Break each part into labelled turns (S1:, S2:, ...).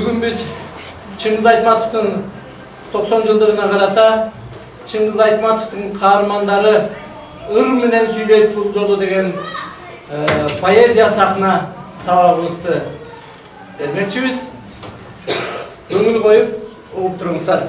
S1: Бүгін біз Чыңгыз Айтматовтың 90 жылдығына қарата Чыңгыз Айтматовтың қаһармандары ыр менен сүйлөйт бул жолу деген поэзия сахна сабагыбызды бермекчибиз. Көңүл коюп угуп туруңуздар.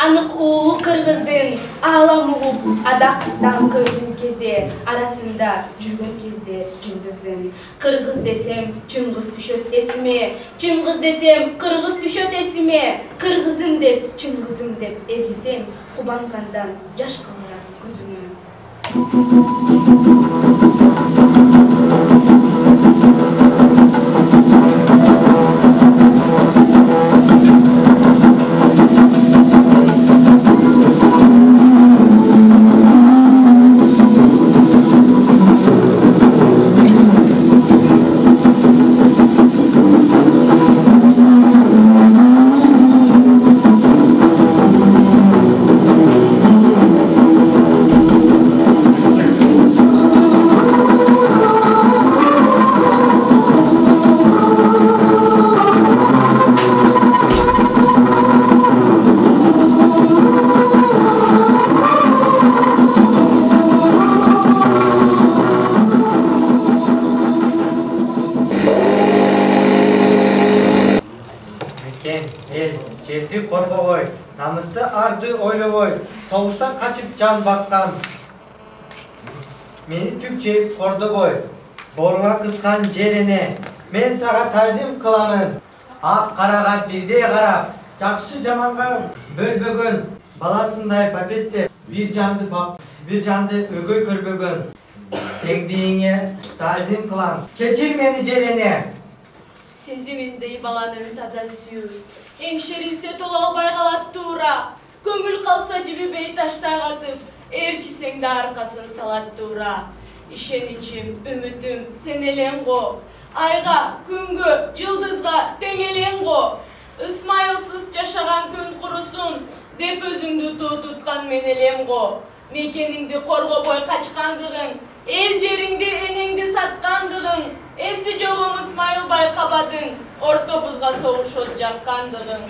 S2: Anık uğu Kırgızdın, ağlam uğup adak dangı кезде, arasında жүргөн кезде Yıldızdın. Kırgız desem Çıngız düşöt esime, Çıngız desem Kırgız düşöt esime, Kırgızım dep, Çıngızım dep ergisem, Kubangandan yaş kalırar gözüme.
S3: Жерди коргобой, намысты арды ойлобой, согуштан качып жан баккан. Мени түк жеп кордобой, боруңа кыскан жерине, мен сага тазим кыламын. Ак карага бирдей карап, жакшы жаманга бөлбөгөн, баласындай папесте бир жанды өгөй көрбөгөн. Теңдиңе тазим кылам, кечир мени жерине.
S4: Сезиминдей баланын таза сүйүү. Эңшерилсе тола албай калат туура. Көңүл калса жибебей таштагатып, ээрчисең да аркасын салат туура. Ишеничим, үмүтүм сен элең го. Айга, күнгө, жылдызга тең элең го. Ысмайылсыз жашаган күн курусун, деп өзүңдү тоо туткан мен элем го. Мекениңди коргобой качкандыгың, эл жериңди энеңди саткандыгың, эси жогум Ысмайыл байкабадың, ортобузга согушот жаккандыгың.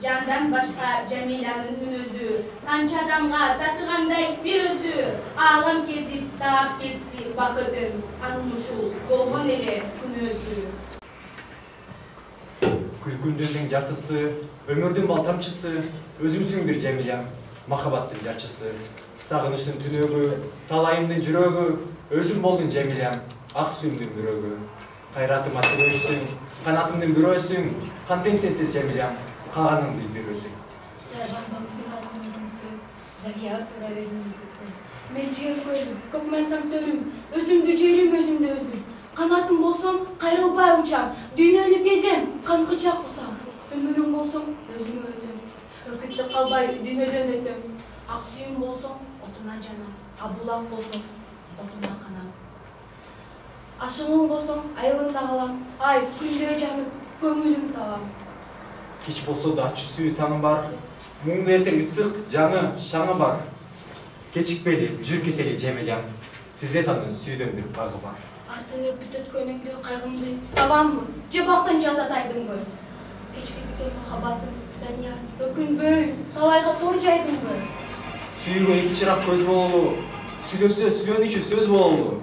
S2: Candan başka Cemilanın hünözü, kança adamga tatığanday bir özü, ağlam kezip dağıp gitti vakıdın, anımuşu, bolğun ele künözü.
S5: Күлгүндүндүн жартысы, өмүрдүн балтамчысы, өзүмсүң бир Жемилям, махабаттын жарчысы. Сагыныштын түнөгү, талайымдын жүрөгү, өзүм болдун Жемилям, ак сүйүмдүн бүрөгү. Кайратыма тирөөсүң, канатымдын бирөөсүң, кантем сенсиз Жемилям, калганың билбирөөсүң.
S4: Сарбазбактын салтын күнсү, дарыяр тура өзүмдү күткөн. Мен жер көрдүм, көкмөн саңтөрүм, өзүмдү жерим өзүмдү өзүм. Kanatım bolsam, kayrılbay uçam. Dünyönü gezem, kan kıçak kusam. Ömürüm bolsam, özüngө ötüm. Öküttü kalbay, dünyödön ötüm. Aksuyum bolsam, otuna canam. Abulak bolsam, otuna kanam. Aşığım bolsam, ayılında kalam. Ay, kündö canım, көңүлүм табам.
S5: Кеч болсо да ачуу сүйүү таңы бар. Муңду эртең ысык, жаңы, шаңы бар. Кечикпели, жүр кетели Жемилям. Сизе танын сүйдөн бир багы бар.
S4: Артын өпүт өткөнүңдү, кайгымды табамбы, жыбактан жазатайдыңбы. Кечкизикен махаббатым, Данияр, өкүнбөй, талайга тор жайдыңбы.
S5: Сүйүүгө эки чырак көз бололу, сүйлөсө сүйөнүчү сөз бололу.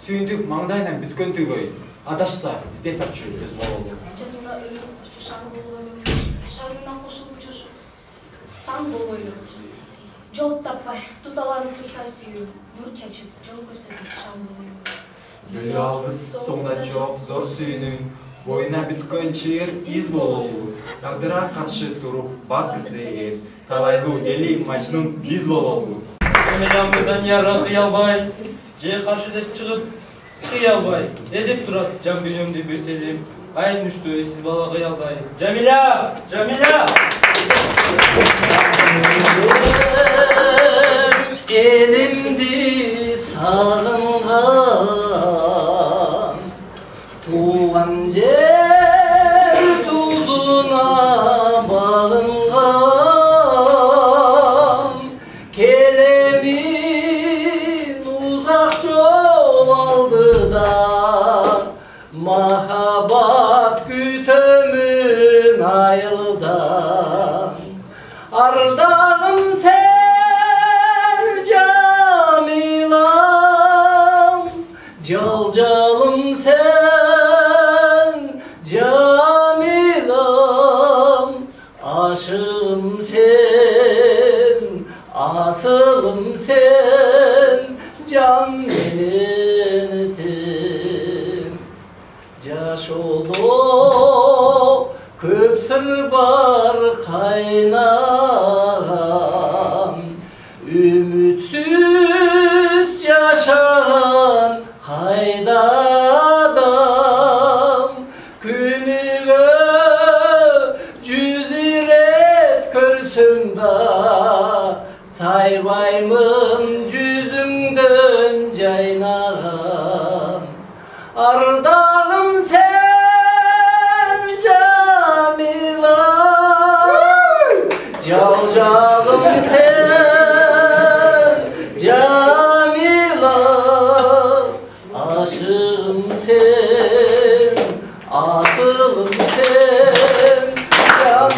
S5: Сүйүндүк маңдайынан бүткөн түгөй, адашса издеп тапчу көз бололу.
S4: Жанына өмүр кошчу шаң бололу, шаңына кошулучу таң болойы. Жол таппай, туталанып турса сүйүү, нур чачып, жол көрсөтүп шам болойы.
S5: Бөлі алғыз соңда жоқ зор сүйінің, бойына бүткөн чыйыр из бололу. Тагдырға каршы туруп бак издеген, талайлуу эли Мачнун биз бололу.
S6: Эмелямы Даниярга кый албай, же каршы деп чыгып кый албай, эзеп турат жан дүйнөмдү бир сезим. Айын үштү сиз бала кый албай. Жамиля! Жамиля!
S1: Elimdi sağıngan tuğan cer tuzuna bağıngan kelemin uzak yol aldı da mahabat kütömün ayıldan ardağım sen Calcalım sen, Camilam, aşığım sen, asılım sen, can milletim. Caş olup köp sır var kaynagan, ümitsiz yaşayan hayda adam günüge cüziret körsün da taybaymın cüzünden caynagan ardağım sen Camilan calcalım sen Camilan aşığım sen, asılım sen, can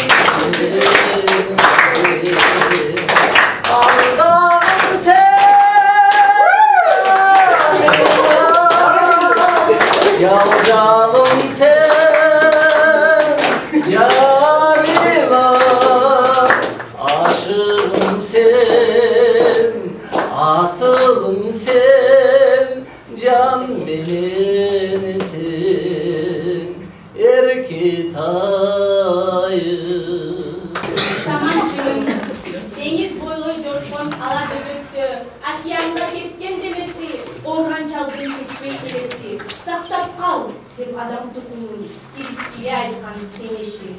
S1: sen, ardağım sen, calcalım sen, Camilan, aşığım sen, asılım sen, can milletim erkitayı.
S2: Samançının deniz boylu coşkun ala dövüktü. Akyanında ketken demesi, orhan çaldığın ketmek demesi. Saktap kal, dep adam tutumun, ilişkili ayıkan deneşi.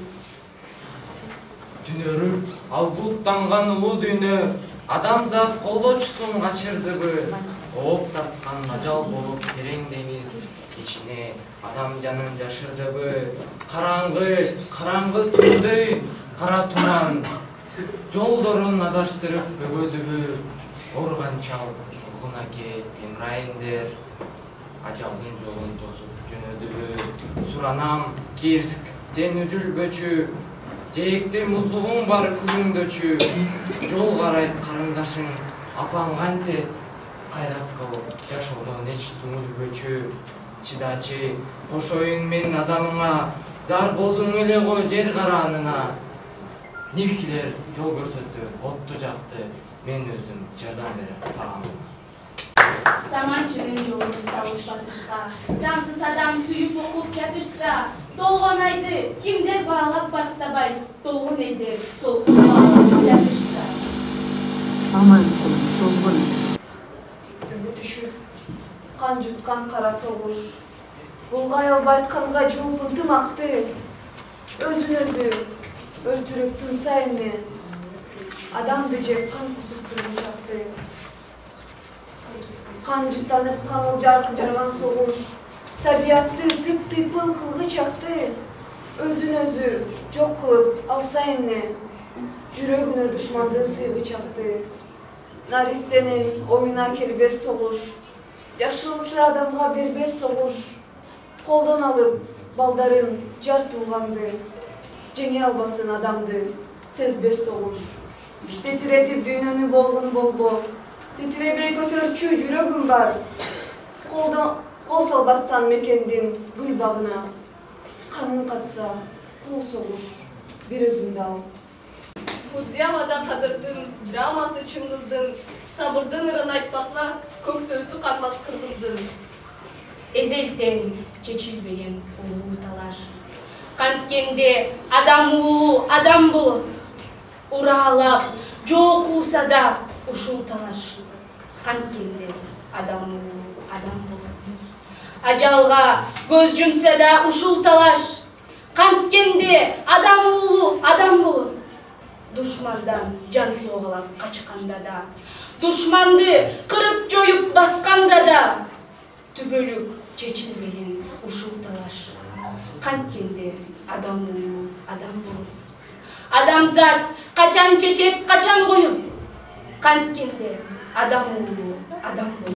S6: Түнөрү ал буттанган улуу дүйнө адамзат колдочусун качырдыбы? Ооп тарткан ажал болуп терең деңиз ичине адам жанын жашырдыбы? Караңгы түндөй кара туман жолдорун адаштырып бөгөдүбү? Орган чал, Улгун аке, Эмрайындер ажалдын жолун тосуп жөнөдүбү? Суранам, Кирск, сен үзүлбөчү, жээкте музугуң бар күнүңдөчү, жол карайт карындашың, апаң кантет, кайрат кыл, жашоодон эч түңүлбөчү, чыдачы, кошоюн мен адамыңа, зар болдуң эле го жер караанына. Невкилер жол көрсөттү, отту жакты, мен өзүм жардам берем сага.
S2: Samançının yolunu salıp batışka, sansız adam suyup okup yatışsa, dolğun aydı, kimler bağlap baktabay, dolğun eder, dolğun bağlap yatışsa.
S7: Aman kulum, solgun.
S4: Түбі түшүп, кан жуткан кара согуш. Булгай албай айтканга жооп ынтымакты. Өзүн өзү өлтүрүп тынса эмне. Адамды жеп кан кусуп турушакты. Кан жыттанып камыл жарган согуш. Табиятты тып-тыйпыл кылгыч акты. Өзүн өзү жок кылып алса эмне. Жүрөгүнө душмандын сыйгыч акты. Наристенин оюна келбес согуш. Жашылыкты адамга бербес согуш. Колдон алып балдарын жар тууганды. Жеңе албасын адамды сезбес согуш. Тетиретип дүйнөнү болгон болбо. Титиребей көтөрчү жүрөгүм бар. Кол салбастан мекендин гүл багына. Канын катса кул согуш. Бир өзүмдү ал. Фудзиямада Кадырдын, драмасы Чыңгыздын, сабырдын ырын айтпаса, көк сөзі канмас Кыргыздын.
S2: Эзелтен чечилбеген улуу талаш. Канткенде адам улуу адам болот. Уралап, жок уса да ушул талаш. Канткенде адам улуу адам болот. Ажалга көз жумса да ушул талаш. Канткенде адам улуу адам болот. Душмандан жан соголап качканда да, душманды кырып жоюп басканда да, түбөлүк чечилбеген ушул талаш. Канткенде адам улуу адам болот. Адамзат качан чечет, качан коет. Канткенде адам улуу адам болот.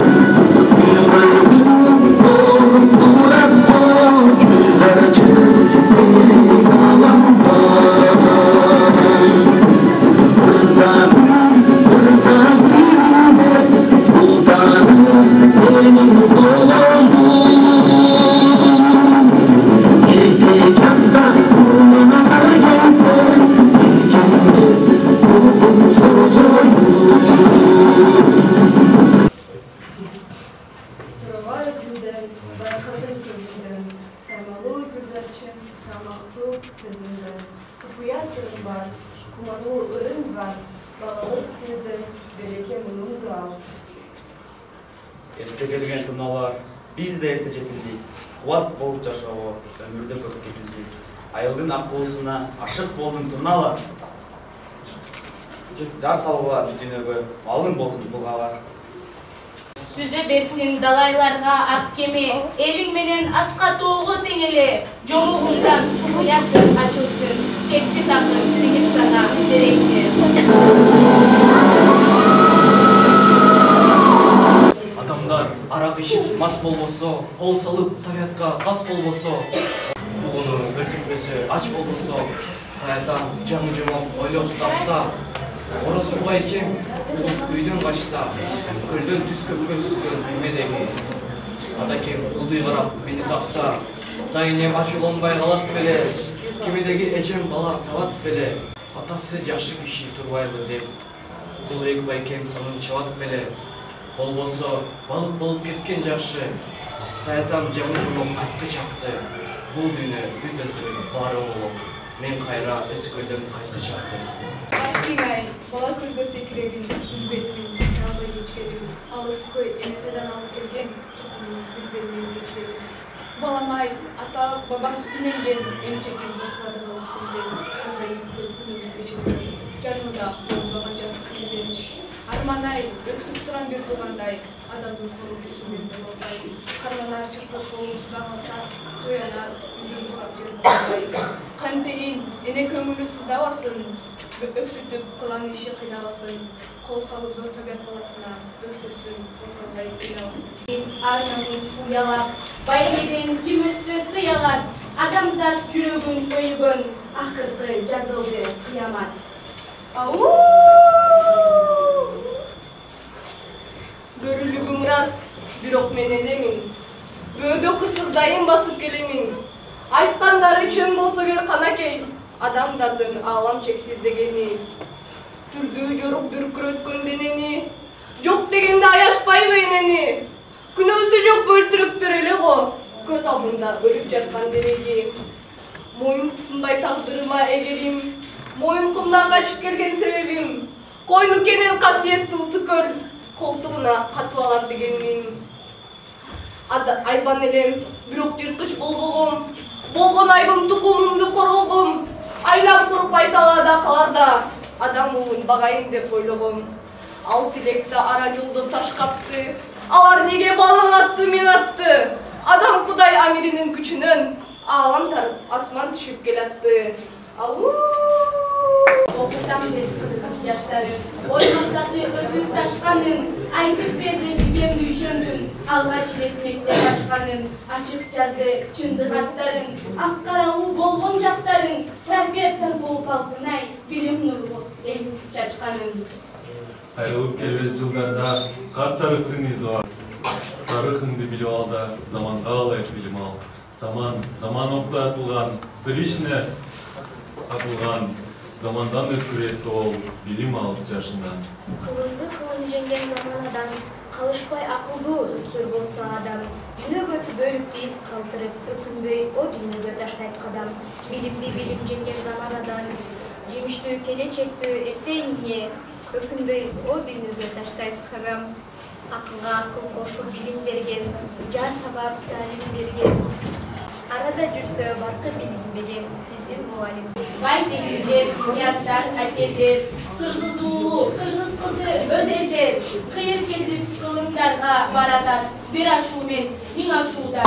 S8: Эрте келген туналар, биз да эрте жетилдик. Кубат болуп жашоого, өмүрдө көп кетилдик. Айылдын акылысына ашык болдун туналар. Жар салгыла бүтүнөгө, малың болсун булгала.
S2: Сүзе берсин далайларга ак кеме, элиң менен аска тоого тең эле. Жомугундан уясын ачылсын, кетти такыр сигит сана теректе.
S6: Адамдар арак ичип мас болбосо, кол салып табиятка кас болбосо, бугуну өлтүрбөсө, ач болбосо, таятан жаңы жомок ойлоп тапса, Ороз Кубай кем үйдөн качса, көлдөн түз көккө сүзгөн үймедеги. Атакем ылдый карап мени тапса, дайынем ачууланбай калат беле, кемедеги эжем бала табат беле. Атасы жакшы киши турбайлы деп, бул эки байкем санын чабат беле. Болбосо балык болуп кеткен жакшы, таятам жаңы жомок айткы чапты. Бул дүйнө бүт өзгөрүп баары болуп, мен кайра эскөлдөн кайткы чаптым.
S4: Ай, бала көргөсө киребин, билбетмин, сен албай кечкелим. Алыской энеседен алып келген, тукумун билбетмин кечкелим. Баламай, ата бабам сүтүненген, эмчекем закылады калып сенден. Азайып күнүм кечкелим, жанымда болбаган жазык келген. Арманай, өксүп туран бир туугандай, адамдын коруучусу мен болобай. Карманар чырпык болуусудан калса, тоянар, үзүн турап жүрүп. Кантейин, эне көңүлү сыздабасын, өксүтүп кылган иши кыйнабасын, кол салып зор табият баласына өксүрсүн, отургай кыйнабасын.
S2: Арнамыз уялап, байгеден ким өссө сыялат, адамзат жүрөгүн өйгөн, акыркы жазылды кыямат.
S4: Ау! Бөрүлүгүм рас, бирок мен энемин. Бөөдө кырсыгдайын басып келемин. Айткандары чын болсо кер канакей, адамдардын аалам чексиздегени. Түрдүү жорук дүркүрөткөн денени, жок дегенде аяшпайбы энени. Күнөөсү жок бөлтүрөктөр эле го, көз алдымда өлүп жаткан дереги. Моюн сунбай тагдырыма эгерим, моюнкумдан качып келген себебим. Койну кенен касиеттүү сыкөл, колтугуна катып алар дегенмин. Айбан элем, бирок жырткыч болбогом. Болгон айбым тукумумду коргогом. Айлап куруп айталада каларда, адам уулун багайын деп ойлогом. Ал тилекте ара жолдо таш капты. Алар неге балын атты, мен атты. Адам Кудай амиринин күчүнөн аалам тарып, асман түшүп келатты. Ау!
S2: Окутам деп кыргыз жаштарын, оймаздаты өсүп ташканын, айтып берди жибемди үйшөндүн, алгач эле мектеп ачканын, ачык жазды чындык аттарын, ак каралуу болгон жактарын, профессор болуп алтынай, билим нуру эми чачканын.
S9: Кайрылып келбес жылдарда кат тарыхтын изи бар. Тарыхыңды билип ал да, заманга ылайык билим ал. Заман октатылган, сыр ичине атылган, Zamandan ötüresi ol, bilim alып жашынан.
S10: Кылымды кылым жеңген заманадан, калышпай акылдуу өткөр болсо адам, дүйнөгө түбөлүктү из калтырып, өкүнбөй о дүйнөгө таштайт кадам. Билимди билим жеңген заманадан, жемиштүү келечектүү эртеңге, өкүнбөй о дүйнөгө таштайт кадам. Акылга акыл кошуп билим берген, жан сабап талим берген. Арада жүрсө баркы билим берген биздин муалим.
S2: Бай темирдер, ястар, әселдер, кыргыз уулу, кыргыз кызы, өз элдер, кыйыр кесип кылымдарга баратат, бир ашуу эмес, миң ашуудан.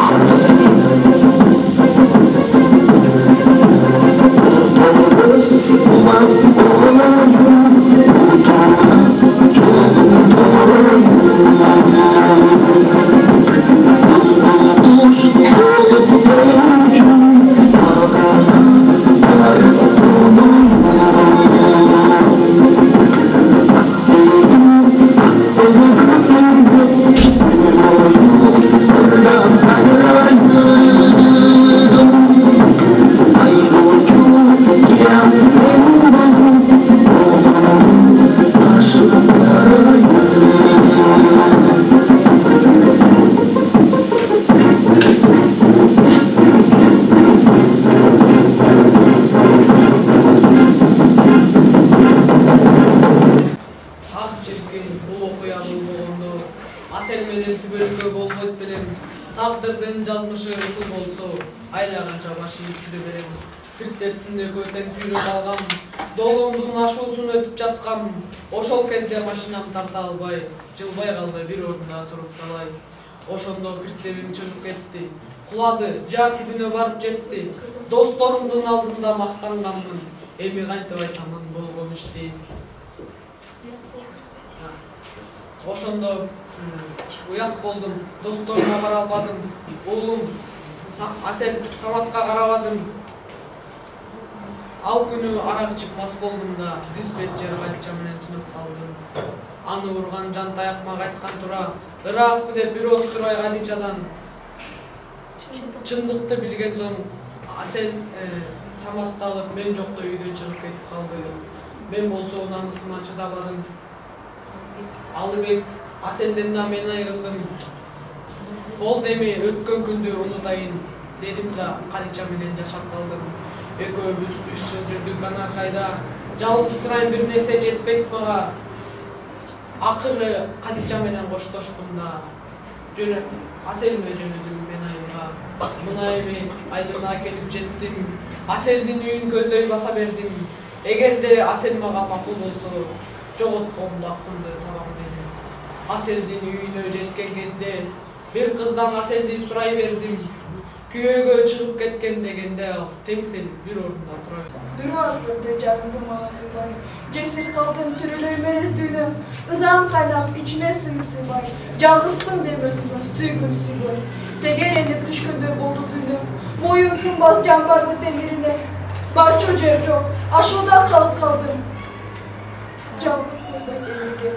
S11: Taqdırdın жазмышы ушул болсо, айлаганча башы ийип берем. Кирсептинде көтен сүйрөп алгам, долуңдун ашуусун өтүп жаткам. Ошол кезде машинам тарта албай, жылбай калды бир орунда туруп калай. Ошондо кирсебим чыгып кетти. Кулады, жар түбүнө барып жетти. Досторумдун алдында мактанганмын. Эми кантип айтамын болгон ишти. Ошондо уят болдум, досторума бара албадым, уулум Асел Саматка карабадым. Ал күнү арак ичип мас болдум да, диспетчер кальча менен түнөп калдым. Аны урган жантаяк мага айткан тура, ыраспы деп бир ооз сурай Кадичадан. Чындыкты билген соң Асел Саматты алып мен жокто үйдөн чыгып кетип калды. Мен болсо намысыма чыдабадым. Алыбек Аселден да мен айрылдым. Болду эми өткөн күндү унутайын дедим да Кадича менен жашап калдым. Экөөбүз 3 жыл жүрдүк ана кайда. Жалгызсырайын бир нерсе жетпейт мага. Акыры Кадича менен коштоштум да. Аселиме жөнөдүм мен айылга. Мына эми айылына келип жеттим. Аселдин үйүн көздөй баса бердим. Эгерде Асел мага макул болсо, жоготкон бактымды табам дедим. Аселдин үйүнө жеткен кезде бир кыздан Аселди сурай бердим. Күйөөгө чыгып кеткен дегенде ал теңселип бир орунда тура.
S12: Бир азгырды жарымды мага кызбай. Жесир калдым тирилей менен іздүйдүм. Ызам кайнап ичиме сыйып сыйбай. Жалгызсың деп өзүмө сүйгүн сүйбөй. Тегеренип түшкөндөй болду дүйнөм. Моюн сунбас жан барбы теңирине. Барчу жер жок, ашууда калып калдым. Жалгыз койбой темирге.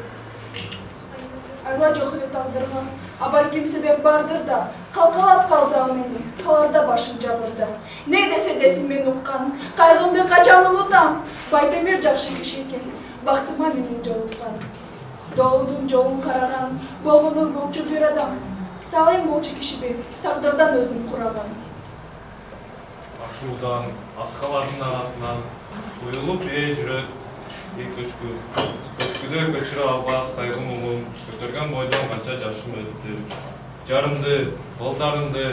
S12: Айла жок эле талдырган, а балким себеп бардыр да, калкалап калды ал мени, каларда башым жабырды. Не десе десин мен уккан, кайгымды качан унутам. Байтемир жакшы киши экен, бактыма менин жолуккан. Доолдун жолун караган, богунун болчу бир адам. Талайым болчу кишиби, тагдырдан өзүн кураган.
S9: Ашуудан, аскалардын арасынан, уюлуп жүрөт, көчкүдө көчүрө албас кайгы муңум, көтөргөн бойдон канча жашым өттү. Жарымды, балдарымды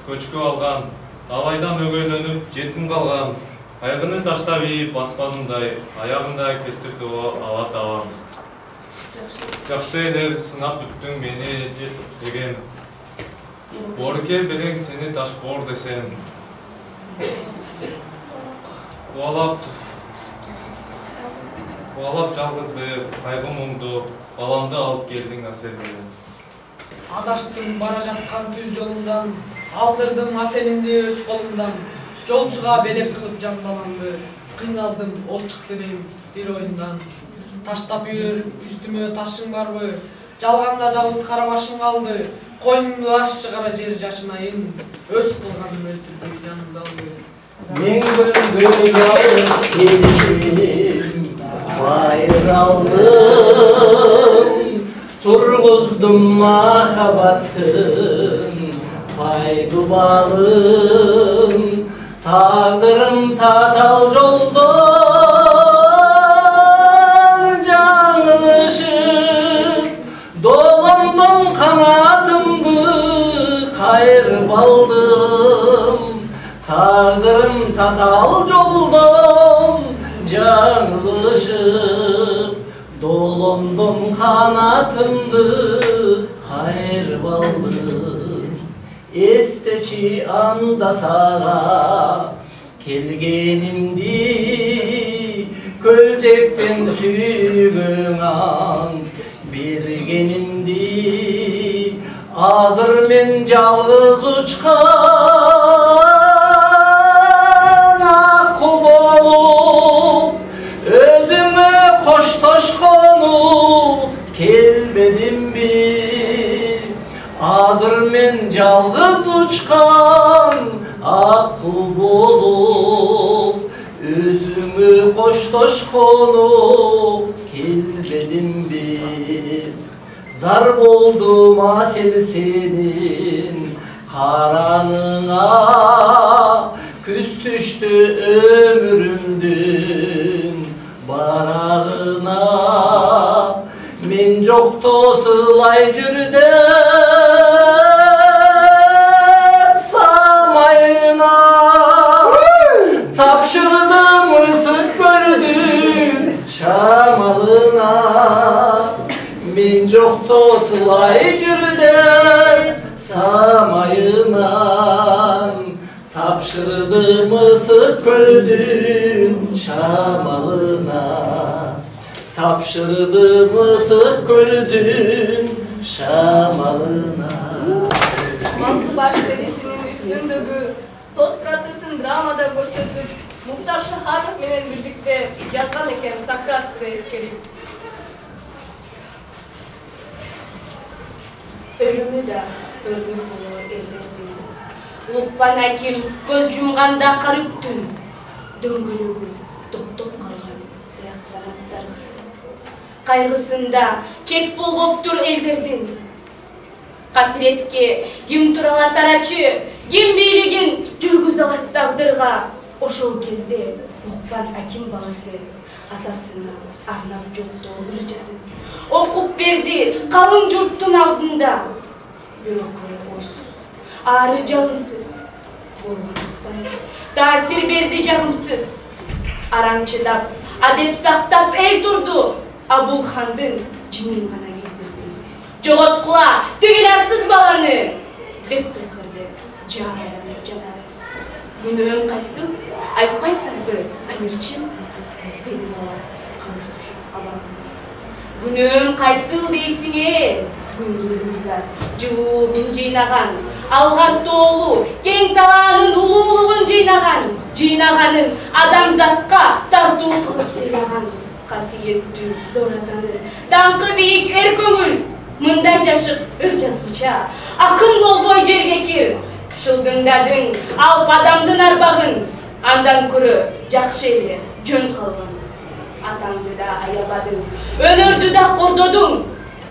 S9: көчкү алган, талайдан өгөйлөнүп жетим калган, кайгыны таштап ийип баспадымдай, аягында кестирди ала табам. Жакшы эле сынап бүттүң мени деген, борке берең сени ташбоор десем. Кубалап жалгызды, кайгы муңду, баламды алып келдиң Аселден.
S11: Адаштым бара жаткан түз жолундан, алдырдым Аселимди өз колумдан. Жолчуга белек кылып жан баламды, кыйналдым, ол чыкты дейм бир оюндан. Таштап үстүмө ташың барбы, жалганда жалгыз кара башым калды. Койнумду аш чыгара жер жашынайын, өз кылганым өлтүрбөй жанымды алды.
S1: Men gönlüm yalnız geldim, bayır aldım, turguzdum mahabattın, paydu balım, tağdırım tatal yoldan, canlışıp, dolandım kanatımdı, kayır baldım, tağdırım tatal yoldan, canlışıp, dolandım kanatımdı, kayır baldım. Esteçi anda sağa kelgenimdi, kölcekten sürgün an bergenimdi. Azır men жалғыз uçkan akku bolup, özüme koştoşkonu kelbedim bir. Azır men жалғыз uçkan akku bolup, özüme koştoşkonu kelbedim bir. Zar boldum asel senin karanına, küs düştü ömrümdün barağına. Men jokto sılay jürdüm samayına, tapşırdım ısık gördüm şamalına. Men jokto sılay jürdüm samayınan, tapşırdım ısık gördüm şamalına. Tapşırdım ısık gördüm şamalına.
S4: Mantı baş derisinin üstündögü sot procesin dramada көрсөтүп, Muhtar Şahanov menen birlikte yazgan eken Sokrat'ты eskерip.
S2: Ölümü de ölüm olur ellerdi. Lukman Hakim göz jumganda karıp tün, döngülügü токтоп калган сыяктанаттар. Кайгысында чек болуптур элдердин. Касиретке ким туралат арачы, ким бийлигин жүргүзө алат тагдырга. Ошол кезде Лукман Аким баласы атасына арнап жоктоо ыр жазып окуп берди калың журттун алдында. Бирок ойсуз, ары жалынсыз болгондуктан таасир берди жагымсыз. Арамчыдап, адеп сактап эл турду, Абулхандын жинин гана келтирди. Жоготкула тигил арсыз баланы деп кыйкырды жараланып жанар. Күнөөм кайсыл, айтпайсызбы, Амирчим? Деди бала калыш түшүп калган. Күнөөм кайсыл дейсиңе? Күндүргүзар жылуулугун жыйнаган, алгар тоолу кең талаанын улуулугун жыйнаган, жыйнаганын адамзатка тартуу кылып сыйлаган. Касиеттүү зор атанын даңкы бийик эр көңүл, мындай жашып ыр жазгыча акын болбой жерге кир. Шылдыңдадың алып адамдын арбагын, андан көрө жакшы эле жөн калган. Атаңды да аябадың, өнөрдү да кордодуң,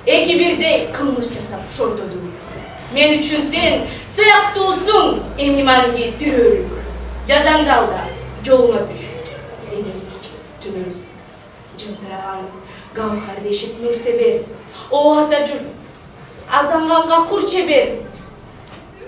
S2: эки бирдей кылмыш жасап шортодуң. Мен үчүн сен сыяктуусуң, эми манги тирөөлүк. Жазаңды ал да жолуңа түш, деген түнөлүк. Жылтыраган гауһар дешип нур себер, о ата журт, алданганга кур чебер.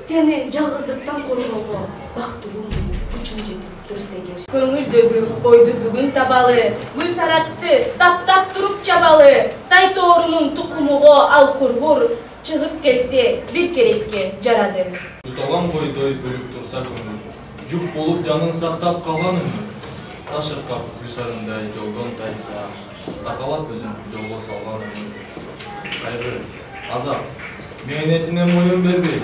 S2: Сени жалгыздыктан коргоого бактылуу күчүң жетип турса эгер. Көңүлдөгү ойду бүгүн табалы, гүл саратты таптап туруп чабалы. Тай тоорунун тукумуго ал кургур, чыгып келсе бир керекке жарады.
S9: Туталган бойдой бөлүп турса көңүл, жук болуп жанын сактап калган өмүр. Ташыркап гүлсарындай жолдон тайса, такалап өзүн жолго салган өмүр. Кайгы, азап, мээнетине моюн бербей,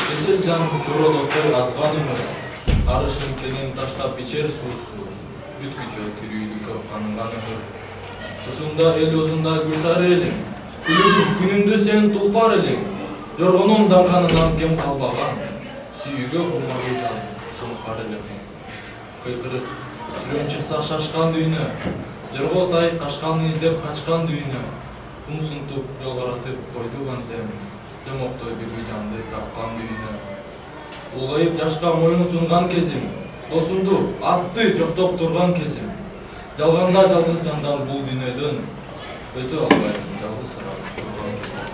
S9: кесел жан жоролостой азган өмүр. Арышын кенен таштап ичер суусу, бүткүчө кирүүлүккө канынган өмүр. Тушунда эл өзүнда гүлсары элиң, күнүндө сен тулпар элиң. Жоргонун даңганынан кем калбаган, сүйүүгө кумагыйдан шумкар элең. кыйкырык. Сүрөн чыкса шашкан дүйнө. Жыргоо тай кашканды издеп качкан дүйнө. Кум сынтып, жол каратып койду кантем. Жомоктой беби жанды тапкан дүйнө. Улгайып жашка моюн сунган кезим. Досумду атты жоктоп турган кезим. Жалганда жалгыз жандан бул дүйнөдөн өтө албайм жалгызсырап турган кезим.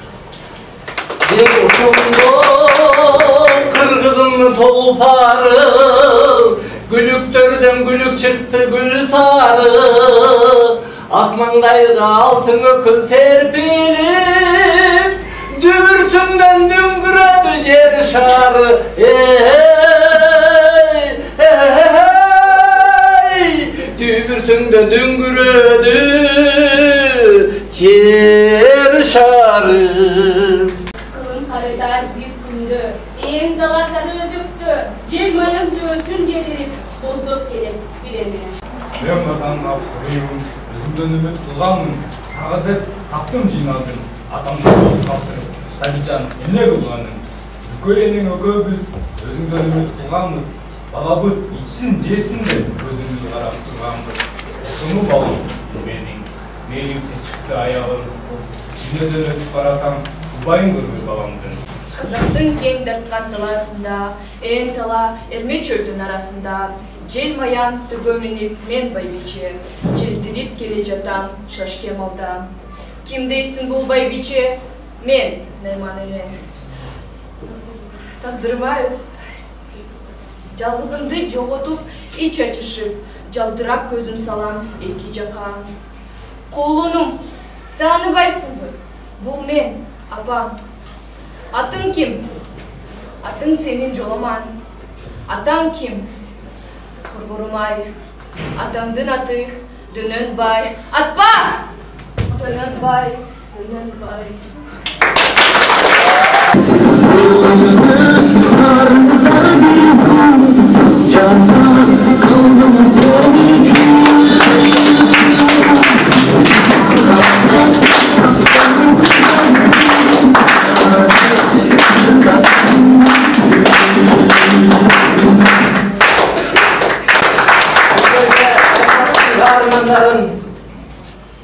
S1: Ушунду кыргызымдын толпары, гүлүктөрдөн гүлүк чыкты гүл сары. Ак маңдайга алтын өкүл серпилип, дүбүртүңдөн дүңгүрөдү жер шары. Дүбүртүңдөн дүңгүрөдү жер шары.
S2: Кылын карыдар бир күндө, эң таласары өзүктө, жел майын жөөсүн жедирип, боздоп келет бирене.
S9: Мен базанын алып өзүмдөн үмүт кылганмын. Сага деп таптым жыйналдым. Атамды калтырып, Сабитжан эмне кылганын? Бүкөл элиң экөөбүз өзүңдөн үмүт кылганбыз. Балабыз ичсин жесин деп көзүңдү карап турганбыз. Ошону балам, менин мээримсиз чыкты аягым. Дүйнөдөн өтүп баратам, убайын көрбөй баламдын.
S4: Кызыктын кең дарткан таласында, эң тала эрме чөлдүн арасында, жел маян түгө минип мен байбиче, желдирип келе жатам шашке малда. Ким дейсиң бул байбиче? Мен, Найман эне. Тагдырмай, жалгызымды жоготуп, ич ачышып, жалтырап көзүм салам эки жака. Колунум, тааныбайсыңбы? Бул мен, апам. Атың ким? Атың сенин жоламан. Атаң ким? Кургурумай. Атаңдын аты Дөнөнбай. Атпа! Дөнөнбай, Дөнөнбай.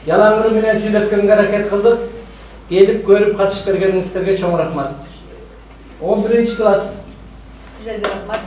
S1: Ялаңыры менен сүйлөткөнгө аракет кылдык. Келип көрүп катышып бергениңиздерге чоң рахмат. 11-класс.
S4: Сиздерге рахмат.